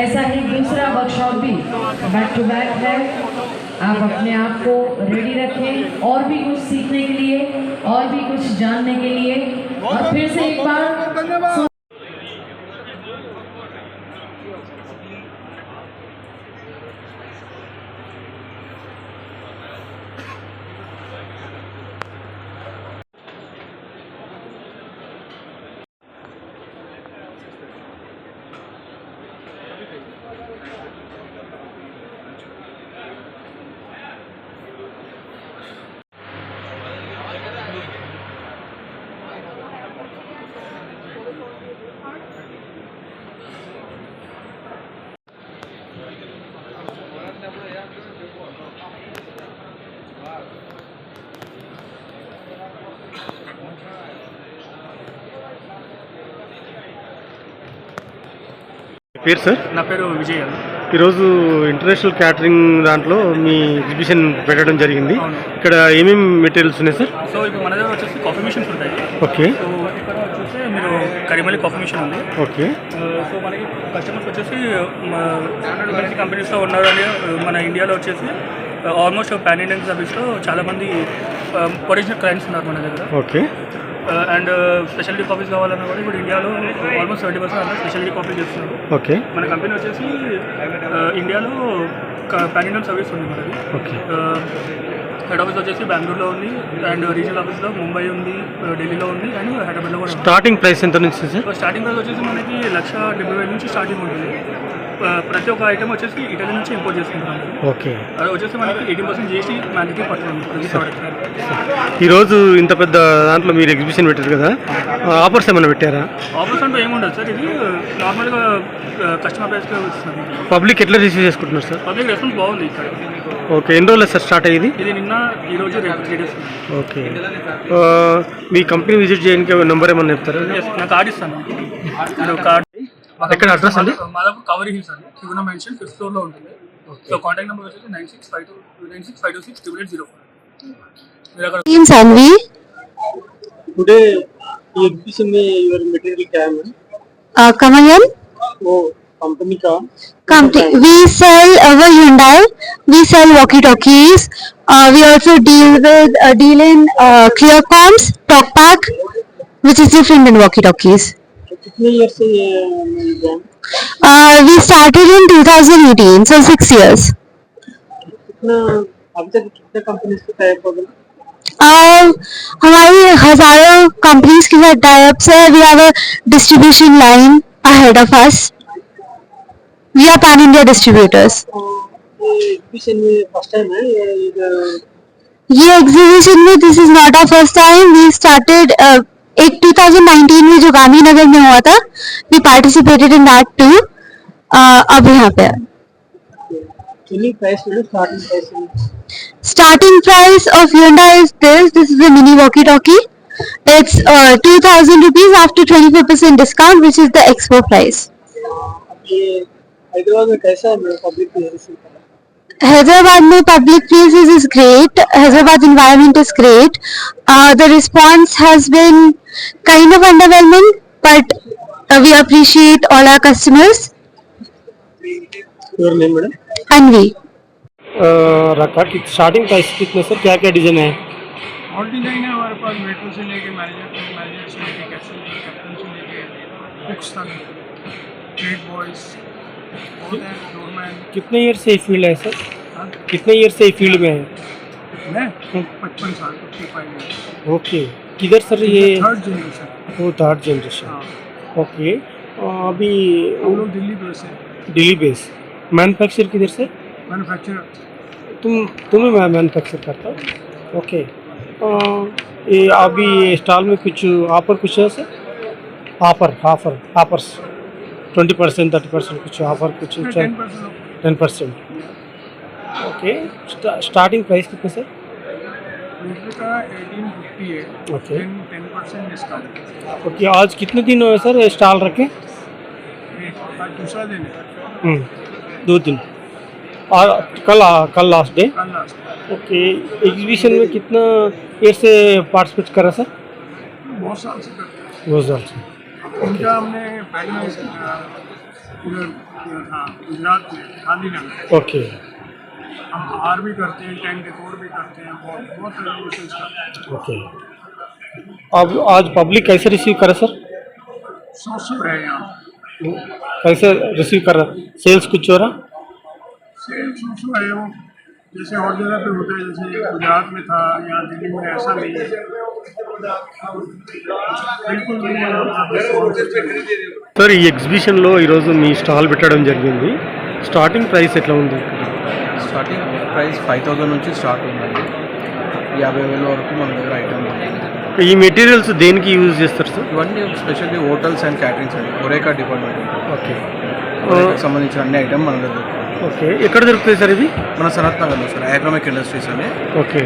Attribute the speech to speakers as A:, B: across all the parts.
A: ऐसा ही दूसरा वर्कशॉप भी बैक टू बैक है। आप अपने आप को रेडी रखें और भी कुछ सीखने के लिए और भी कुछ जानने के लिए। और फिर से एक बार
B: పేరు సార్?
C: నా పేరు విజయ్.
B: ఈరోజు ఇంటర్నేషనల్ క్యాటరింగ్ దాంట్లో మీ ఎగ్జిబిషన్ పెట్టడం జరిగింది. ఇక్కడ ఏమేమి మెటీరియల్స్ ఉన్నాయి సార్?
C: సో ఇప్పుడు మన దగ్గర వచ్చేసి కాఫీ మిషన్స్ ఉంటాయి.
B: ఓకే.
C: సో ఇక్కడ వచ్చేసి మీరు కరిమల్లి కాఫీ మిషన్ ఉంది.
B: ఓకే.
C: సో మనకి కస్టమర్స్ వచ్చేసి మంచి కంపెనీస్లో ఉన్నారని మన ఇండియాలో వచ్చేసి ఆల్మోస్ట్ పాన్ ఇండియన్ సర్వీస్లో చాలామంది పొటెన్షియల్ క్లయింట్స్ ఉన్నారు మన దగ్గర.
B: ఓకే.
C: అండ్ స్పెషాలిటీ కాఫీస్ కావాలన్నా కూడా ఇప్పుడు ఇండియాలో ఆల్మోస్ట్ 70% అందరూ స్పెషాలిటీ కాఫీ చేస్తున్నారు.
B: ఓకే.
C: మన కంపెనీ వచ్చేసి ఇండియాలో పాన్ ఇండియన్ సర్వీస్ ఉంది మనది.
B: ఓకే.
C: హెడ్ ఆఫీస్ వచ్చేసి బెంగళూరులో ఉంది అండ్ రీజనల్ ఆఫీస్లో ముంబై ఉంది, ఢిల్లీలో ఉంది అండ్ హైదరాబాద్లో కూడా.
B: స్టార్టింగ్ ప్రైస్ ఎంత నుంచి సార్?
C: స్టార్టింగ్ ప్రైస్ వచ్చేసి మనకి 1,70,000 నుంచి స్టార్టింగ్ ఉంటుంది. ప్రతి ఒక్క ఐటమ్ వచ్చేసి ఇటలీ నుంచి ఇంపోర్ట్ చేసుకుంటాం.
B: ఓకే.
C: అది వచ్చేసి మనకి 18% జీఎస్టీ మ్యాండేటరీ పడుతుంది.
B: ఈరోజు ఇంత పెద్ద దాంట్లో మీరు ఎగ్జిబిషన్ పెట్టారు కదా, ఆఫర్స్ ఏమైనా పెట్టారా?
C: ఆఫర్స్ అంటే ఏముండదు సార్, ఇది నార్మల్గా కస్టమర్ ప్రైస్గా వస్తుంది.
B: పబ్లిక్ ఎట్లా రిసీవ్ చేసుకుంటున్నారు సార్?
C: పబ్లిక్ రెస్పాన్స్ బాగుంది ఇక్కడ.
B: ఓకే. ఎన్ని రోజులు సార్ స్టార్ట్ అయ్యింది?
C: ఇది నిన్న, ఈరోజు, రేపు 3 days.
B: ఓకే. మీ కంపెనీ విజిట్ చేయడానికి నెంబర్ ఏమన్నా చెప్తారా?
C: నా కార్డ్ ఇస్తాను. కార్డ్
B: ఎక్కడ అడ్రస్ అండి?
C: మాదాపూర్ కవర్ హిల్స్ అండి, త్రిగుణ మెన్షన్ 5th floor లో ఉంటుంది. సో కాంటాక్ట్ నెంబర్ వచ్చేసి 9652968804.
D: Team Sanvi.
B: Today exhibition में your material क्या है?
D: Come again?
B: वो कंपनी का
D: We sell our Hyundai. We sell walkie-talkies. We also deal in clear-comms, talkback, which is different than walkie-talkies.
B: कितने year से ये brand?
D: We started in 2018, so 6 years.
B: कितना अभी तक कितने कंपनी से टाई अप हो गए?
D: हमारी हजारों कंपनीज के साथ टाई अप्स है. We have a distribution line ahead of us. We are pan India distributors.
B: ये एग्जीबिशन में फर्स्ट टाइम है
D: ये एग्जीबिशन में this is not our first time. We started एक 2019 में जो गांधीनगर में हुआ था, we participated in that too. अब यहाँ पे starting price of Hyundai is this is a mini walkie talkie. It's 2,000 rupees after 25% discount, which is the expo price.
B: Hyderabad में कैसा है पब्लिक प्लेसेस?
D: Hyderabad में public places is great. Hyderabad environment is great. The response has been kind of underwhelming, but we appreciate all our customers.
B: Your name madam?
D: Anvi.
B: रखा कि starting price कितने sir, क्या क्या design है?
E: और design है हमारे पास, मेट्रो से लेके मैनेजर से लेके कैप्टन से लेके बुक्स तक, ग्रेट बॉयज बहुत है, डोरमैन।
B: कितने ईयर से फील्ड है सर?
E: हाँ?
B: कितने ईयर से फील्ड में है?
E: मैं 55 साल 55
B: ओके, किधर सर ये?
E: Third generation.
B: वो थर्ड जनरेशन।
E: हाँ,
B: ओके, अभी
E: हम लोग दिल्ली बेस है।
B: दिल्ली बेस, मैन्युफैक्चर किधर से?
E: मैन्युफैक्चर
B: तुम्हें मैं मैन्युफैक्चर करता हूँ। ओके, ये अभी स्टॉल में कुछ ऑफर कुछ है सर? ऑफर्स 20% 30% कुछ ऑफर कुछ
E: 10%
B: 10%। ओके, स्टार्टिंग प्राइस कितने सर?
E: मीटर का 1850 है।
B: ओके।
E: 10% डिस्काउंट।
B: ओके, आज कितने दिन हुए सर स्टॉल रखे?
E: आज दूसरा दिन है,
B: 2 दिन, और कल लास्ट डे।
E: कल लास्ट।
B: ओके, एग्जीबिशन में कितना ईयर से पार्टिसिपेट करा सर?
E: बहुत साल से करते हैं।
B: 2 साल से।
E: उनका हमने पहले उधर हाँ गुजरात में गांधीनगर।
B: ओके,
E: हम हार भी करते हैं, टेंट डेकोर भी करते हैं, बहुत बहुत सर्विसेज करते हैं।
B: ओके। अब आज पब्लिक कैसे रिसीव करा सर?
E: सौ रहे यहाँ
B: कैसे रिसीव कर रहा? सेल्स कुछ हो रहा?
E: सेल सौ है वो, जैसे और जगह पे होता है, जैसे गुजरात में था, यहाँ दिल्ली में ऐसा नहीं है, बिल्कुल नहीं है।
B: సార్ ఈ ఎగ్జిబిషన్లో ఈరోజు మీ స్టాల్ పెట్టడం జరిగింది, స్టార్టింగ్ ప్రైస్ ఎట్లా ఉంది?
F: స్టార్టింగ్ ప్రైస్ 5000 నుంచి స్టార్ట్ ఉందండి, 50,000 వరకు మన దగ్గర ఐటమ్ ఉంది.
B: ఈ మెటీరియల్స్ దేనికి యూజ్ చేస్తారు సార్?
F: ఇవన్నీ స్పెషల్లీ హోటల్స్ అండ్ క్యాటరింగ్స్ అండి, ఒరేకా డిపార్ట్మెంట్ ఉంటుంది.
B: ఓకే,
F: ఒరేకాకి సంబంధించిన అన్ని ఐటమ్ మన దగ్గర దొరుకుతాయి.
B: ఓకే, ఎక్కడ దొరుకుతాయి సార్ ఇది?
F: మన సనత్ నగర్లో సార్, ఎకనామిక్ ఇండస్ట్రీస్ అని.
B: ఓకే,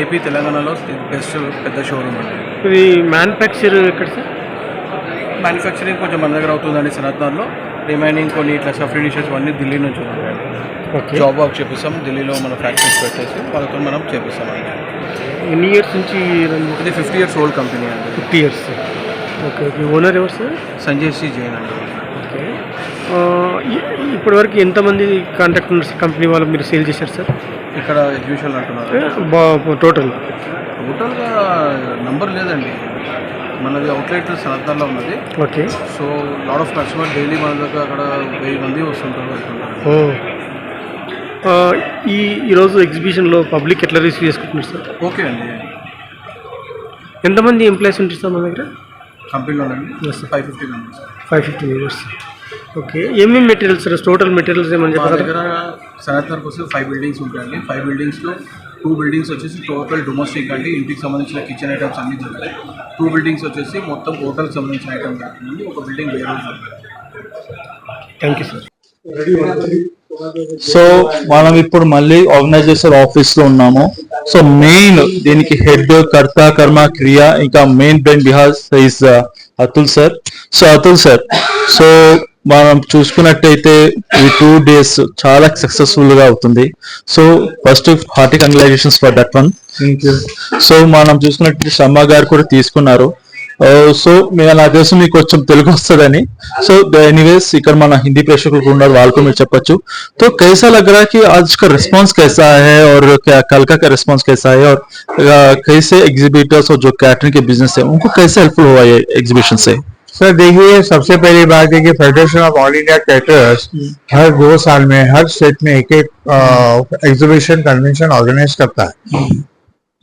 F: ఏపీ తెలంగాణలో బెస్ట్ పెద్ద షోరూమ్ అండి.
B: ఇది మ్యానుఫ్యాక్చర్ ఎక్కడ సార్?
F: మ్యానుఫ్యాక్చరింగ్ కొంచెం మన దగ్గర అవుతుందండి సనత్ నగర్లో, రిమైనింగ్ కొన్ని ఇట్లా సఫ్రీ డిషెస్ అన్నీ ఢిల్లీ నుంచి ఉన్నాయి.
B: ఓకే,
F: జాబ్ వర్క్ చేపిస్తాం ఢిల్లీలో, మన ఫ్యాక్టరీస్ పెట్టేసి వాళ్ళతో మనం చేపిస్తామండి.
B: ఎన్ని ఇయర్స్ నుంచి?
F: ఇది 50 years ఓల్డ్ కంపెనీ అండి.
B: 50 years. ఓకే, ఓకే, ఓనర్ ఎవరు సార్?
F: సంజయ్ సి జైన్ అండి.
B: ఓకే, ఇప్పటివరకు ఎంతమంది కాంట్రాక్టర్స్ కంపెనీ వాళ్ళు మీరు సేల్ చేశారు సార్
F: ఇక్కడ ఎగ్జిబిషన్ అంటున్నారు? టోటల్గా నంబర్ లేదండి, మనది అవుట్లెట్ సనత్నగర్లో ఉన్నది.
B: Okay,
F: so lot of customer daily మన దగ్గర అక్కడ 1000 మంది వస్తుంటారు, వెళ్తుంటారు.
B: ఈరోజు ఎగ్జిబిషన్లో పబ్లిక్ ఎట్లా రిసీవ్ చేసుకుంటున్నారు సార్?
F: ఓకే అండి.
B: ఎంతమంది ఎంప్లాయీస్ ఉంటారు సార్ మన దగ్గర
F: కంపెనీలోనండి?
B: Yes, sir.
F: 550 members.
B: 550 members. Okay, ఏమేమి మెటీరియల్స్ సార్? టోటల్ మెటీరియల్స్ ఏమని
F: మా
B: చెప్పారు?
F: దగ్గర సనత్నగర్కి వస్తే 5 బిల్డింగ్స్ ఉంటాయండి. 5 బిల్డింగ్స్లో 2 బిల్డింగ్స్ వచ్చేసి టోటల్ డొమెస్టిక్ అండి, ఇంటికి సంబంధించిన కిచెన్ ఐటమ్స్ అన్నీ దొరుకుతాయి. 2 బిల్డింగ్స్ వచ్చేసి మొత్తం హోటల్కి సంబంధించిన ఐటమ్ దొరుకుతుంది. ఒక బిల్డింగ్ వేరే దొరుకుతుంది.
B: Thank you sir.
G: సో మనం ఇప్పుడు మళ్ళీ ఆర్గనైజేషన్ ఆఫీస్ లో ఉన్నాము. సో మెయిన్ దీనికి హెడ్ కర్త కర్మ క్రియ ఇంకా మెయిన్ బ్రెయిన్ బిహాస్ is Atul sir. So Atul sir, so మనం చూసుకున్నట్టయితే ఈ 2 days చాలా సక్సెస్ఫుల్ గా అవుతుంది. So first hearty congratulations for that one. So మనం చూసుకున్నట్టయితే శర్మ గారు కూడా తీసుకున్నారు. సో నా దేశం మీకు కొంచెం తెలుగు వస్తుందని. సో एनीवेज ఇక్కడ మన హిందీ ప్రేక్షకులు ఉన్నారు, వాళ్ళకు మీరు చెప్పొచ్చు. तो कैसा लग रहा है कि आज का रिस्पांस कैसा है और क्या कल का रिस्पांस कैसा है और कैसे एग्जीबिटर्स और जो कैटरिंग के बिजनेस है उनको कैसे हेल्पफुल हुआ ये एग्जीबिशन से?
H: सर देखिए, सबसे पहली बात है कि federation of all India caterers हर 2 साल में हर स्टेट में एक एग्जीबिशन कन्वेंशन ऑर्गेनाइज करता है.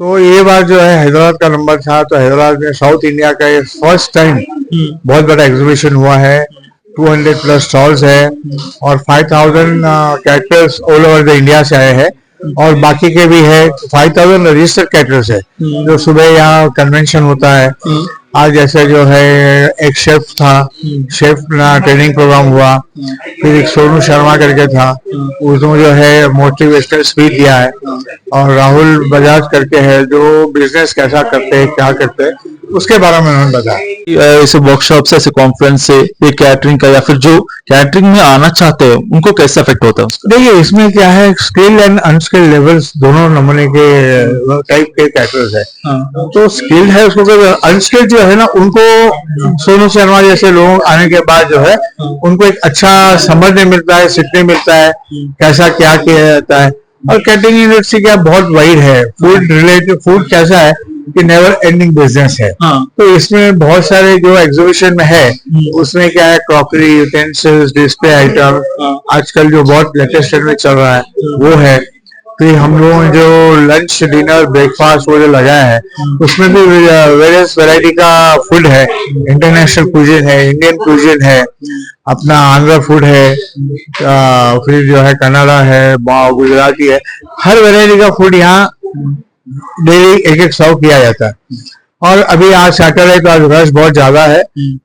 H: तो ये बार जो है हैदराबाद का नंबर था, तो हैदराबाद में साउथ इंडिया का ये फर्स्ट टाइम बहुत बड़ा एग्जीबिशन हुआ है. 200+ स्टॉल्स है और 5000 caterers all over the India से आए हैं और बाकी के भी है. 5000 रजिस्टर्ड कैटरर्स है जो सुबह यहाँ कन्वेंशन होता है. आज जैसे जो है एक शेफ था, शेफ ना ट्रेनिंग प्रोग्राम हुआ, फिर एक सोनू शर्मा करके था, उसमें जो है मोटिवेशनल स्पीच दिया है, और राहुल बजाज करके है जो बिजनेस कैसा करते हैं क्या करते हैं उसके बारे में उन्होंने बताया।
G: ऐसे वर्कशॉप से, ऐसे कॉन्फ्रेंस से ये कैटरिंग का या फिर जो कैटरिंग में आना चाहते हैं उनको कैसे अफेक्ट होता है उसका?
H: देखिए इसमें क्या है, स्किल एंड अनस्किल्ड लेवल्स दोनों नमूने के टाइप के कैटरर्स है। तो स्किल्ड है उसको, अनस्किल्ड जो है ना उनको सोनू शर्मा जैसे लोग आने के बाद जो है उनको एक अच्छा समझने मिलता है, सीखने मिलता है कैसा क्या किया जाता है। और कैटरिंग इंडस्ट्री क्या बहुत वाइड है, फूड रिलेटेड, फूड कैसा है कि नेवर एंडिंग बिजनेस है। तो इसमें बहुत सारे जो एग्जीबिशन में है उसमें क्या है, क्रॉकरी, यूटेंसिल्स, डिस्प्ले आइटम, आजकल जो बहुत लेटेस्ट में चल रहा है वो है। फिर हम लोगों ने जो लंच, डिनर, ब्रेकफास्ट वो जो लगाया है उसमें भी वेरियस वैरायटी का फूड है। इंटरनेशनल क्यूजिन है, इंडियन क्यूजिन है, अपना आंध्र फूड है, फिर जो है कन्नड़ा है, गुजराती है, हर वैरायटी का फूड यहाँ डेली एक एक सर्व किया जाता है। और अभी आज सैटरडे तो आज रश बहुत ज्यादा है,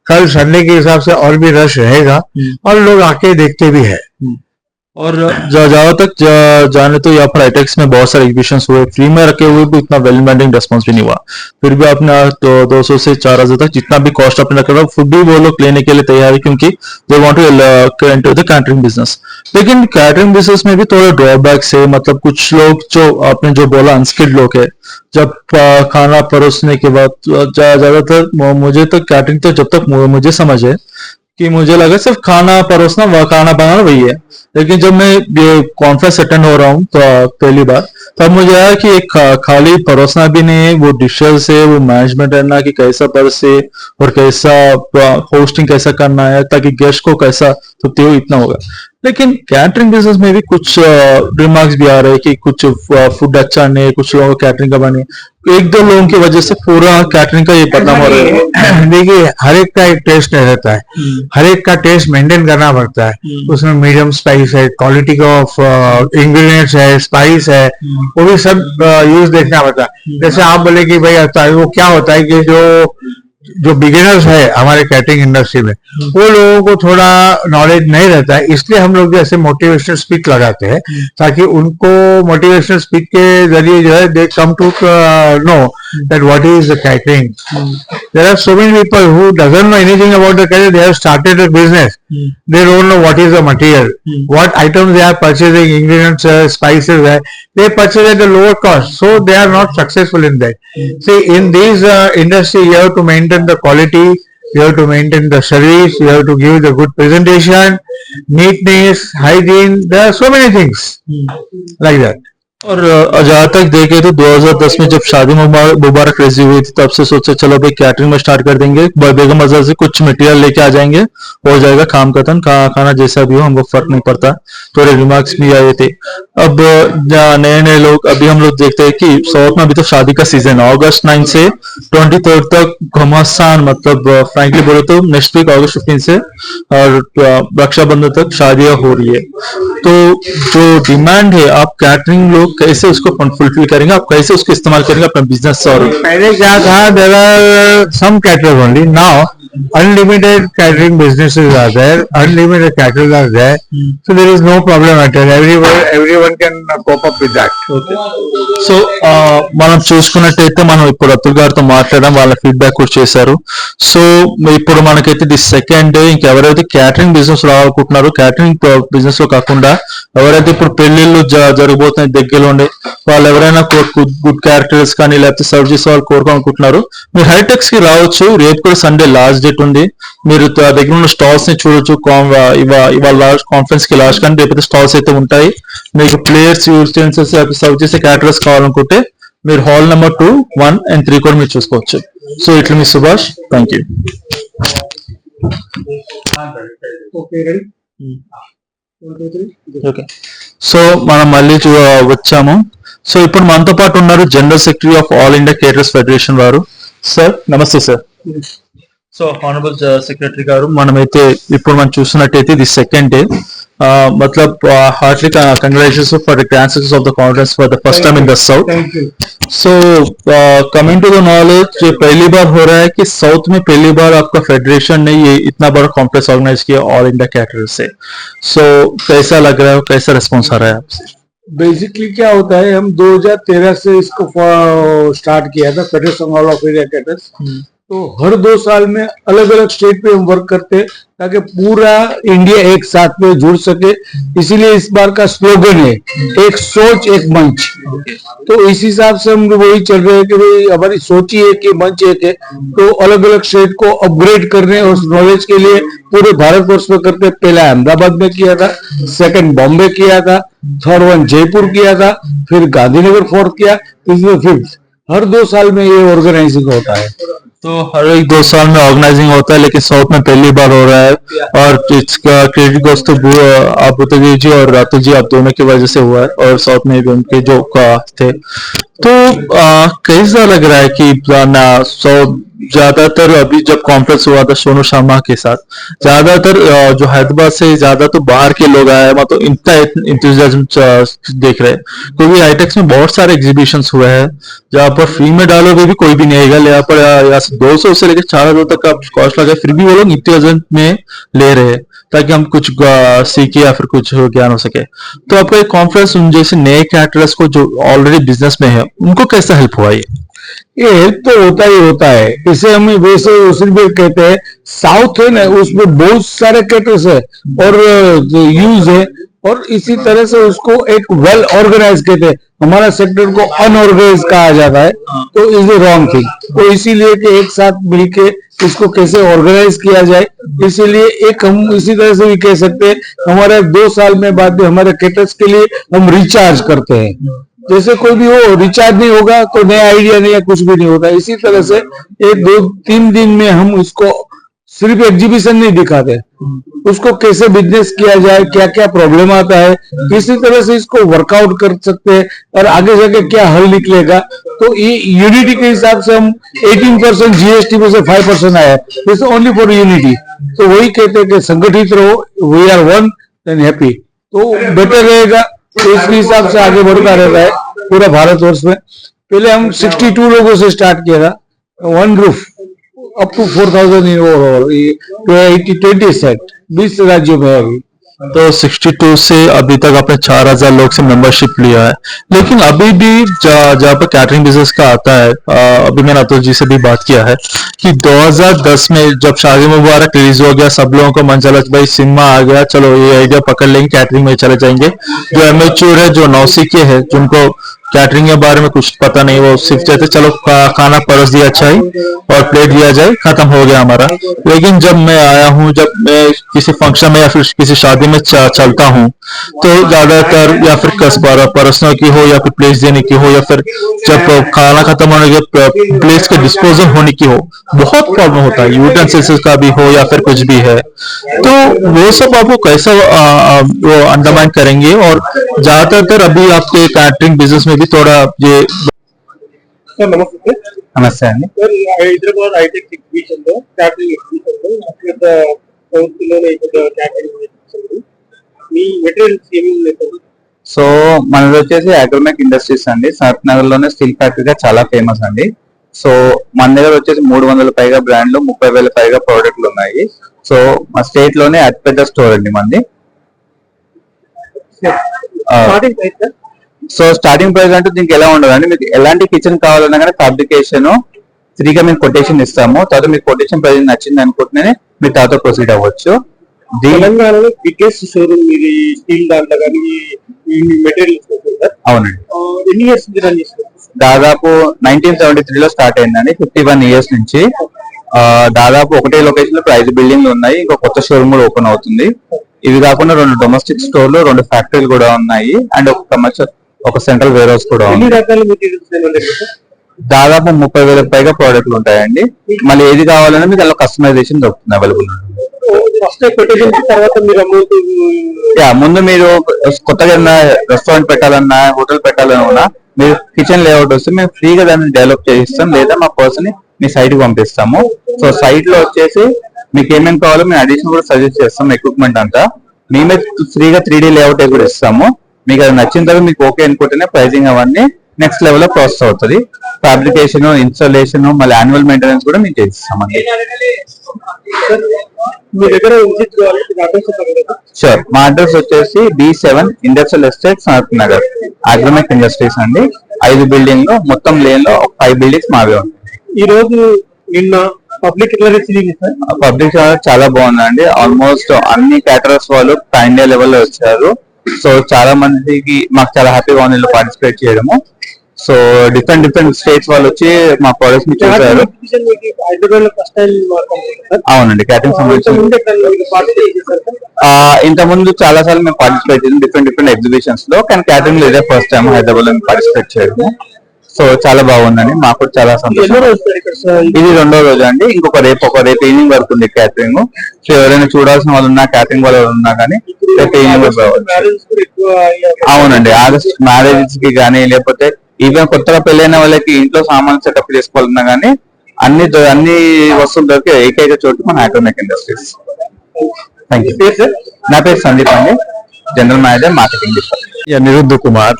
H: कल संडे के हिसाब से और भी रश रहेगा और लोग आके देखते भी है।
G: और ज्यादा तक जाने तो यहाँ पर आईटेक्स में बहुत सारे एग्जीबिशन हुए, फ्री में रखे हुए भी उतना वेल मेंटेन रेस्पॉन्स भी नहीं हुआ। फिर भी आपने 200 से 4000 तक जितना भी कॉस्ट आपने रखा, फुड भी वो लोग लेने के लिए तैयार है क्योंकि they want to enter the catering business. लेकिन कैटरिंग बिजनेस में भी थोड़े ड्रॉबैक्स है, मतलब कुछ लोग जो आपने जो बोला अनस्किल्ड लोग है, जब खाना परोसने के बाद ज्यादातर मुझे तो कैटरिंग तो जब तक मुझे समझ है कि मुझे लगा सिर्फ खाना परोसना खाना बनाना वही है। लेकिन जब मैं ये कॉन्फ्रेंस अटेंड हो रहा हूँ तो पहली बार, तब मुझे आया कि एक खाली परोसना भी नहीं है, वो डिशेस है, वो मैनेजमेंट करना कि कैसा परसे और कैसा होस्टिंग कैसा करना है ताकि गेस्ट को कैसा तृप्ति हो, इतना होगा। लेकिन कैटरिंग बिजनेस में भी कुछ रिमार्क्स भी आ रहे हैं कि कुछ फूड अच्छा नहीं है, कुछ लोगों को कैटरिंग का बने, एक दो लोगों की वजह से पूरा कैटरिंग का ये बदनाम हो रहा है।
H: देखिए हर एक का एक टेस्ट रहता है, हर एक का टेस्ट मेंटेन करना पड़ता है। उसमें मीडियम स्पाइस है, क्वालिटी ऑफ इंग्रेडिएंट्स है, स्पाइस है, वो भी सब यूज देखना पड़ता है। जैसे आप बोले कि भाई वो क्या होता है कि जो बिगिनर्स है हमारे कैटरिंग इंडस्ट्री में वो लोगों को थोड़ा नॉलेज नहीं रहता है, इसलिए हम लोग जैसे मोटिवेशनल स्पीच लगाते हैं ताकि उनको मोटिवेशनल स्पीच के जरिए जो है they come to know that what is the catering. There are so many people who doesn't know anything about the catering, they have started a business, they don't know what is the material, what items they are purchasing, ingredients, spices, they purchase at a lower cost, so they are not successful in that. See, in this industry, you have to maintain the quality, you have to maintain the service, you have to give the good presentation, neatness, hygiene. There are so many things like that.
G: और जहाँ तक देखे तो 2010 में जब शादी मुबारक रजी हुई थी तब से सोचा चलो भाई कैटरिंग में स्टार्ट कर देंगे, बेगम मजा से कुछ मटेरियल लेके आ जाएंगे, हो जाएगा काम खत्म, खाना जैसा भी हो हमको फर्क नहीं पड़ता। थोड़े रिमार्क्स भी आए थे। अब नए नए लोग, अभी हम लोग देखते हैं कि साउथ में अभी तो शादी का सीजन है, अगस्त 9 से 23 तक घमासान, मतलब फ्रैंकली बोले तो नेक्स्ट वीक अगस्त 15 से और रक्षाबंधन तक शादियां हो रही है। तो जो डिमांड है, आप कैटरिंग लोग कैसे उसको फुलफिल करेंगे, आप कैसे उसको इस्तेमाल करेंगे अपना बिजनेस? और
H: पहले क्या था, there are some caterers only, now unlimited catering businesses are there, unlimited caterers are there, so there is no problem at all. Everyone can cope up with that.
G: So మనం చూసుకున్నట్టయితే మనం ఇప్పుడు అతుల్ గారితో మాట్లాడడం, వాళ్ళ ఫీడ్బ్యాక్ కూడా చేశారు. సో ఇప్పుడు మనకైతే ది సెకండ్ డే ఇంకెవరైతే క్యాటరింగ్ బిజినెస్ రావాలనుకుంటున్నారో, క్యాటరింగ్ బిజినెస్ లో కాకుండా ఎవరైతే ఇప్పుడు పెళ్లిళ్ళు జరగబోతున్నాయి దగ్గరలో ఉండే వాళ్ళు ఎవరైనా గుడ్ క్యారెక్టర్స్ కానీ లేకపోతే సర్వ్ చేసే వాళ్ళు కోరుకోవాలనుకుంటున్నారు, మీరు హైటెక్స్ కి రావచ్చు. రేపు కూడా సండే లాస్ట్ డేట్ ఉంది, మీరు దగ్గర ఉన్న స్టాల్స్ ని చూడొచ్చు. ఇవాళ కాన్ఫరెన్స్ కి లాస్ట్ కానీ రేపు స్టాల్స్ అయితే ఉంటాయి. మీకు ప్లేయర్స్, యూటెన్సిల్స్ సర్వ్ చేసే క్యాటరర్స్ కావాలనుకుంటే మీరు హాల్ నెంబర్ 2, 1 and 3 కూడా మీరు చూసుకోవచ్చు. సో ఇట్లా మీ Subhash, thank you. Okay, so మనం మళ్ళీ వచ్చాము. సో ఇప్పుడు మనతో పాటు ఉన్నారు general secretary of all India caterers federation వారు. సార్ నమస్తే సార్. సో హానరబుల్ సెక్రటరీ గారు, మనమైతే ఇప్పుడు మనం చూస్తున్నట్టయితే ఇది సెకండ్ డే, मतलब heartly congratulations for the grand success of the conference for the first time in the south. So coming to the knowledge, ये पहली बार हो रहा है कि साउथ में पहली बार आपका फेडरेशन ने ये इतना बड़ा कॉन्फ्रेंस ऑर्गेनाइज किया ऑल इंडिया कैटरर्स से. सो कैसा लग रहा है, कैसा रिस्पॉन्स आ रहा है आपसे?
I: बेसिकली क्या होता है, हम 2013 से इसको स्टार्ट किया था, federation all of India caterers. तो हर 2 साल में अलग अलग स्टेट पे हम वर्क करते हैं ताकि पूरा इंडिया एक साथ में जुड़ सके। इसीलिए इस बार का स्लोगन है एक सोच एक मंच। तो इस हिसाब से हम वही चल रहे हैं कि भाई हमारी सोच ही एक है, मंच एक है। तो अलग अलग स्टेट को अपग्रेड करने और नॉलेज के लिए पूरे भारतवर्ष में करते। पहला अहमदाबाद में किया था, सेकंड बॉम्बे किया था, थर्ड वन जयपुर किया था, फिर गांधीनगर फोर्थ किया, तीसरे फिफ्थ। हर 2 साल में ये ऑर्गेनाइजिंग होता है।
G: तो हर एक 2 साल में ऑर्गेनाइजिंग होता है, लेकिन साउथ में पहली बार हो रहा है और इसका क्रेडिट गोस तो आप उतरी जी और रातू जी आप दोनों की वजह से हुआ है, और साउथ में भी उनके जो थे। तो कैसा लग रहा है कि ज्यादातर अभी जब कॉन्फ्रेंस हुआ था सोनू शर्मा के साथ, ज्यादातर जो हैदराबाद से ज्यादा तो बाहर के लोग आए, मतलब इतना इंतजाम देख रहे हैं, क्योंकि हाईटेक्स में बहुत सारे एग्जीबिशंस हुए हैं जहाँ पर फ्री में डालोगे भी कोई भी नहीं आएगा। यहाँ पर यहाँ से 200 से लेकर 4,000 तक का कॉस्ट लगा, फिर भी वो लोग इंतजाम में ले रहे हैं ताकि हम कुछ सीखे या फिर कुछ ज्ञान हो सके। तो आपका एक कॉन्फ्रेंस उन जैसे नए कैटरर्स को जो ऑलरेडी बिजनेस में है उनको कैसा हेल्प हुआ?
I: ये हेल्प तो होता ही होता है। इसे हम वैसे उसी भी कहते हैं, साउथ है ना उसमें बहुत सारे कैटर्स है और यूज है, और इसी तरह से उसको एक वेल ऑर्गेनाइज कहते हैं। हमारा सेक्टर को अनऑर्गेनाइज कहा जाता है, तो इज ए रॉन्ग थिंग। तो इसीलिए कि एक साथ मिलके इसको कैसे ऑर्गेनाइज किया जाए, इसीलिए एक हम इसी तरह से भी कह सकते हैं हमारे 2 साल में बाद भी हमारे कैटर्स के लिए हम रिचार्ज करते हैं। जैसे कोई भी हो रिचार्ज नहीं होगा तो नया आइडिया नहीं है, कुछ भी नहीं होता। इसी तरह से 1-2-3 दिन में हम उसको सिर्फ एग्जीबिशन नहीं दिखाते, उसको कैसे बिजनेस किया जाए, क्या क्या प्रॉब्लम आता है, इसी तरह से इसको वर्कआउट कर सकते हैं और आगे जाके क्या हल निकलेगा। तो ये यूनिटी के हिसाब से हम 18% जीएसटी में से 5% आया, दिस ओनली फॉर यूनिटी। तो वही कहते हैं कि संगठित रहो, we are one then happy, तो बेटर रहेगा। तो इसके हिसाब से आगे बढ़ता रहता है पूरा भारतवर्ष में। पहले हम 62 लोगों से स्टार्ट किया था, one roof up to 4,000 in overall 20 set 20 राज्यों में अभी।
G: तो 62 से अभी तक आपने 4,000 लोग से मेंबरशिप लिया है, लेकिन अभी भी जहाँ पर कैटरिंग बिजनेस का आता है, अभी मैंने अतुल जी से भी बात किया है कि 2010 में जब शादी मुबारक रिलीज हो गया, सब लोगों को मन चला भाई सिनेमा आ गया, चलो ये आइडिया पकड़ लेंगे, कैटरिंग में चले जाएंगे। जो एमेच्योर है, जो नौसिखिए है, जिनको कैटरिंग के बारे में कुछ पता नहीं, वो सिर्फ कहते चलो खाना परोस दिया चाहे और प्लेट दिया जाए, खत्म हो गया हमारा। लेकिन जब मैं आया हूँ, जब मैं किसी फंक्शन में या फिर किसी शादी में चलता हूँ, तो ज्यादातर या फिर परसनों की हो या फिर प्लेट्स देने की हो, या फिर जब खाना खत्म होने के प्लेट्स के डिस्पोजल होने की हो, बहुत प्रॉब्लम होता है, यूटेंसिल्स का भी हो या फिर कुछ भी है। तो वो सब आपको कैसे वो अंडरमाइन करेंगे? और ज्यादातर अभी आपके कैटरिंग बिजनेस में भी थोड़ा ये
B: నమస్తే అండి.
E: హైదరాబాద్ హైటెక్ ఎగ్జిబిషన్ లో క్యాటరింగ్ ఎగ్జిబిషన్ లో పెద్ద సౌత్ లోనే పెద్ద క్యాటరింగ్ ఎగ్జిబిషన్ మీ మెటీరియల్స్ ఏమేమి ఉన్నాయి?
B: సో మనది వచ్చేసి అగ్రోమెక్ ఇండస్ట్రీస్ అండి, సనత్ నగర్ లోనే స్టీల్ ఫ్యాక్టరీగా చాలా ఫేమస్ అండి. సో మన దగ్గర వచ్చేసి 300 పైగా బ్రాండ్లు, 30,000 పైగా ప్రోడక్ట్లు ఉన్నాయి. సో మా స్టేట్ లోనే అతిపెద్ద స్టోర్ అండి మంది. సో స్టార్టింగ్ ప్రైస్ అంటే దీనికి ఎలా ఉండదండి, మీకు ఎలాంటి కిచెన్ కావాలన్నా కానీ ఫ్యాబ్రికేషన్ ఫ్రీగా మేము కొటేషన్ ఇస్తాము. తర్వాత మీకు కొటేషన్ ప్రైస్ నచ్చింది అనుకుంటేనే మీరు తర్వాత ప్రొసీడ్ అవ్వచ్చు.
E: తెలంగాణలో బిగ్గెస్ట్ షోరూమ్ ఇది స్టీల్ దాంట్లో కానీ మెటీరియల్స్.
B: అవునండి.
E: ఎన్ని ఇయర్స్ రన్ చేస్తారు?
B: దాదాపు 1973 లో స్టార్ట్ అయిందండి, 51 ఇయర్స్ నుంచి. దాదాపు ఒకటే లొకేషన్ లో 5 బిల్డింగ్లు ఉన్నాయి, ఇంకో కొత్త షోరూమ్ కూడా ఓపెన్ అవుతుంది. ఇవి కాకుండా 2 డొమెస్టిక్ స్టోర్లు, 2 ఫ్యాక్టరీలు కూడా ఉన్నాయి, అండ్ ఒక కమర్షియల్, ఒక సెంట్రల్ వేర్ హౌస్ కూడా ఉంది. దాదాపు 30,000 పైగా ప్రోడక్ట్లు ఉంటాయండి. మళ్ళీ ఏది కావాలన్నా మీకు అలా కస్టమైజేషన్ దొరుకుతుంది, అవైలబుల్ ఉంటుంది. ముందు మీరు కొత్తగా ఏదైనా రెస్టారెంట్ పెట్టాలన్నా, హోటల్ పెట్టాలన్నా, మీరు కిచెన్ లేఅవుట్ వస్తే మేము ఫ్రీగా దాన్ని డెవలప్ చేయిస్తాం, లేదా మా పర్సన్ మీ సైట్ కి పంపిస్తాము. సో సైట్ లో వచ్చేసి మీకు ఏమేమి కావాలో మేము అడిషనల్ కూడా సజెస్ట్ చేస్తాం, ఎక్విప్మెంట్ అంతా మేమే ఫ్రీగా 3D లేఅవుట్ కూడా ఇస్తాము. మీకు అది నచ్చిన తర్వాత మీకు ఓకే అనుకుంటేనే ప్రైజింగ్ అవన్నీ నెక్స్ట్ లెవెల్ లో ప్రాసెస్ అవుతుంది. ఫ్యాబ్రికేషన్, ఇన్స్టాలేషన్, మళ్ళీ యాన్యువల్ మెయింటెనెన్స్ కూడా మీకు చేయిస్తామండి. షూర్. మా అడ్రస్ వచ్చేసి B7 industrial estate, Sanath Nagar, Agromech industries అండి. 5 బిల్డింగ్ లో మొత్తం లేన్ లో 5 బిల్డింగ్స్ మావే ఉంటాయి.
E: ఈ రోజు నిన్న
G: పబ్లిక్ ఎట్లా రిసీవింగ్ ఇస్తారు?
B: పబ్లిక్ చాలా బాగుందండి. ఆల్మోస్ట్ అన్ని క్యాటరర్స్ వాళ్ళు పాన్ ఇండియా లెవెల్లో వచ్చారు. సో చాలా మందికి మాకు చాలా హ్యాపీగా ఉంది పార్టిసిపేట్ చేయడము. సో డిఫరెంట్ స్టేట్స్ వాళ్ళు వచ్చి మా ప్రొడక్ట్స్ ని చూసారు.
G: హైదరాబాద్ లో ఫస్ట్ టైం
B: అవునండి, క్యాటరింగ్ సంబంధించి ఇంత ముందు చాలా సార్లు మేము పార్టిసిపేట్ చేసాం డిఫరెంట్ ఎగ్జిబిషన్స్ లో, కానీ క్యాటరింగ్ లో ఇదే ఫస్ట్ టైం హైదరాబాద్ లో పార్టిసిపేట్ చేయడము. సో చాలా బాగుందండి, మాకు చాలా సంతోషం. ఇది 2వ రోజు అండి. రేపు ఈవినింగ్ వరకు ఉంది క్యాటరింగ్. సో ఎవరైనా చూడాల్సిన వాళ్ళు ఉన్నా, క్యాటరింగ్ వాళ్ళు ఉన్నా కానీ రేపు ఈవినింగ్ అవునండి, ఆగస్ట్ మ్యారేజెస్ కి కానీ, లేకపోతే ఈవెన్ కొత్తగా పెళ్ళైన వాళ్ళకి ఇంట్లో సామాన్ సెటప్ చేసుకోవాలన్నా కానీ అన్ని వస్తువులు దొరికే ఏకైక చోటు మన ఆటోమేక్ ఇండస్ట్రీస్. Thank you. నా పేరు సందీప్ అండి, జనరల్ మేనేజర్ మార్కెటింగ్ డిపార్ట్మెంట్.
H: निरुद्ध Kumar.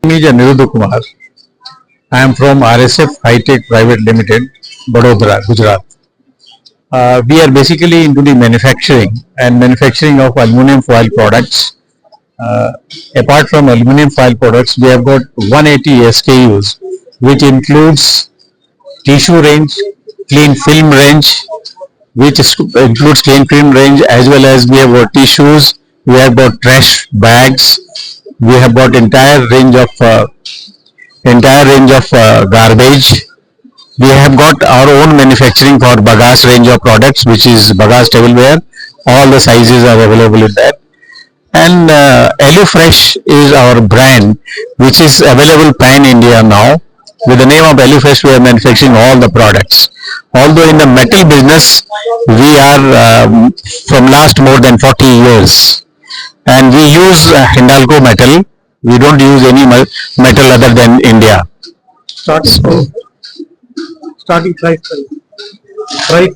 H: Me is Niruddha Kumar. I am from RSF High-Tech Private Limited, Vadodara, Gujarat. We are basically into the manufacturing of aluminum foil products. Apart from aluminum foil products, we have got 180 SKUs, which includes tissue range, clean film range, which includes clean film range, as well as we have got tissues, we have got trash bags, we have got entire range of garbage. We have got our own manufacturing for Bagasse range of products, which is Bagasse tableware. All the sizes are available in that. And Elufresh is our brand, which is available pan India now. With the name of Elufresh, we are manufacturing all the products. Although in the metal business, we are from last more than 40 years. And we use Hindalco metal. We don't use any metal other than India.
G: starting price, right?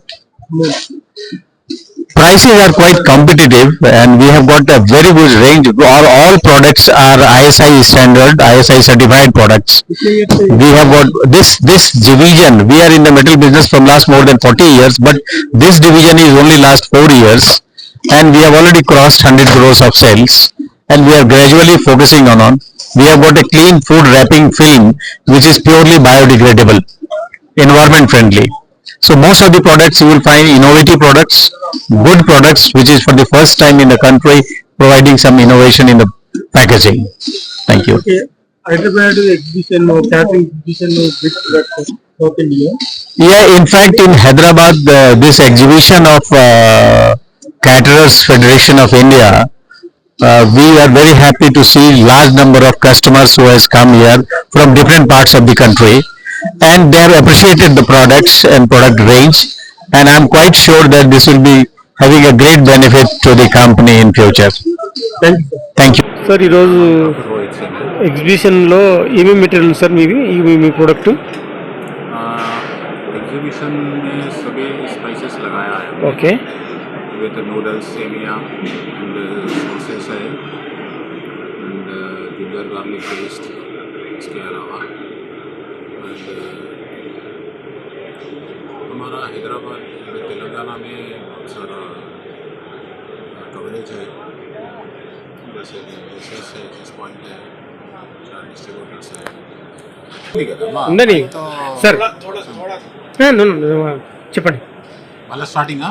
H: Prices are quite competitive, and we have got a very good range. All products are ISI standard, ISI certified products. We have got this division. We are in the metal business from last more than 40 years, but this division is only last 4 years, and we have already crossed 100 crores of sales, and we are gradually focusing on. We have got a clean food wrapping film, which is purely biodegradable, environment friendly. So most of the products you will find innovative products, good products, which is for the first time in the country providing some innovation in the packaging. Thank you.
G: Okay. Hyderabad exhibition or catering exhibition big products South India.
H: Yeah, in fact in Hyderabad, this exhibition of Caterers Federation of India, we are very happy to see large number of customers who has come here from different parts of the country, and they have appreciated the products and product range, and I am quite sure that this will be having a great benefit to the company in future. Thank you.
G: Sir ఈరోజు ఎగ్జిబిషన్లో ఏమేమి material sir మీ product?
F: Exhibition में सभी spices लगाया है
G: okay.
F: With noodles, semiya and sauces है and ginger garlic paste. इसके अलावा एंड हमारा हैदराबाद तेलंगाना में बहुत सारा कवरेज है, जैसे एस है, एस पॉइंट है, 4 डिस्ट्रीब्यूटर्स है.
G: ఉందని సార్ చెప్పండి.
F: మళ్ళీ స్టార్టింగ్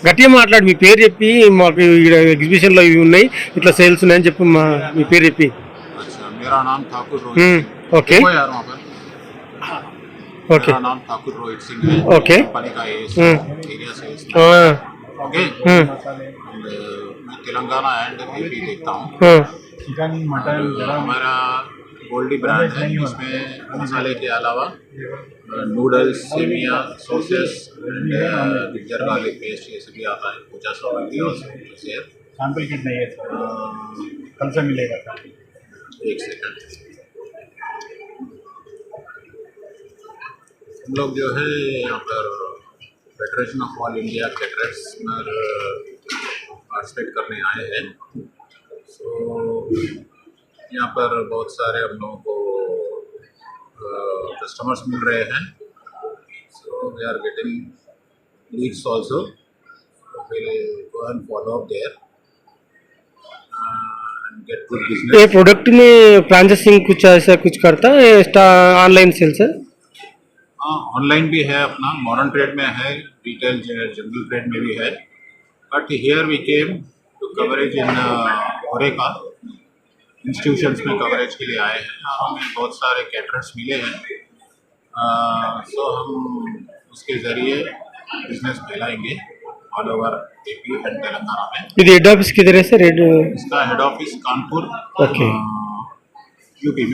G: గట్టిగా మాట్లాడి మీ పేరు చెప్పి, మాకు ఇక్కడ ఎగ్జిబిషన్లో ఇవి ఉన్నాయి, ఇట్లా సేల్స్ ఉన్నాయని చెప్పి మీ పేరు చెప్పి.
F: अच्छा, मेरा नाम ठाकुर रोहित सिंह.
G: ఓకే
F: देखो यार वहाँ पर
G: ఓకే
F: मेरा नाम ठाकुर रोहित सिंह है.
G: ओके.
F: कंपनी का एरिया सेल्स. ओके. And, मैं तेलंगाना एंड यूपी देखता हूँ. हमारा गोल्डी ब्रांड है, इसमें मसाले के अलावा noodles, semiya, sauces and ginger garlic paste ये सभी आता है. 50 सैंपल किट नहीं है, कल से मिलेगा. एक सेकंड. हम लोग जो है यहाँ पर federation of all India caterers पर पार्टिसिपेट करने आए हैं. सो यहाँ पर बहुत सारे हम लोगों को कस्टमर्स मिल रहे हैं. So we are getting leads also. Will go and follow up there. And
J: get good business.
K: ये प्रोडक्ट में फ्रांचाइजिंग कुछ ऐसा कुछ करता है ऑनलाइन सेल्स है?
J: हाँ, ऑनलाइन भी है अपना, मॉडर्न ट्रेड में है, रिटेल जनरल ट्रेड में भी है, but here we came to coverage in HoReCa institutions में कवरेज के लिए आए हैं। हमें बहुत सारे कैटरर्स मिले हैं, सो हम उसके ज़रिए बिजनेस फैलाएंगे all over AP and Telangana में।
K: ఇది హెడ్ ఆఫీస్ किधर है सर?
J: इसका head office Kanpur
K: okay.
J: UP में।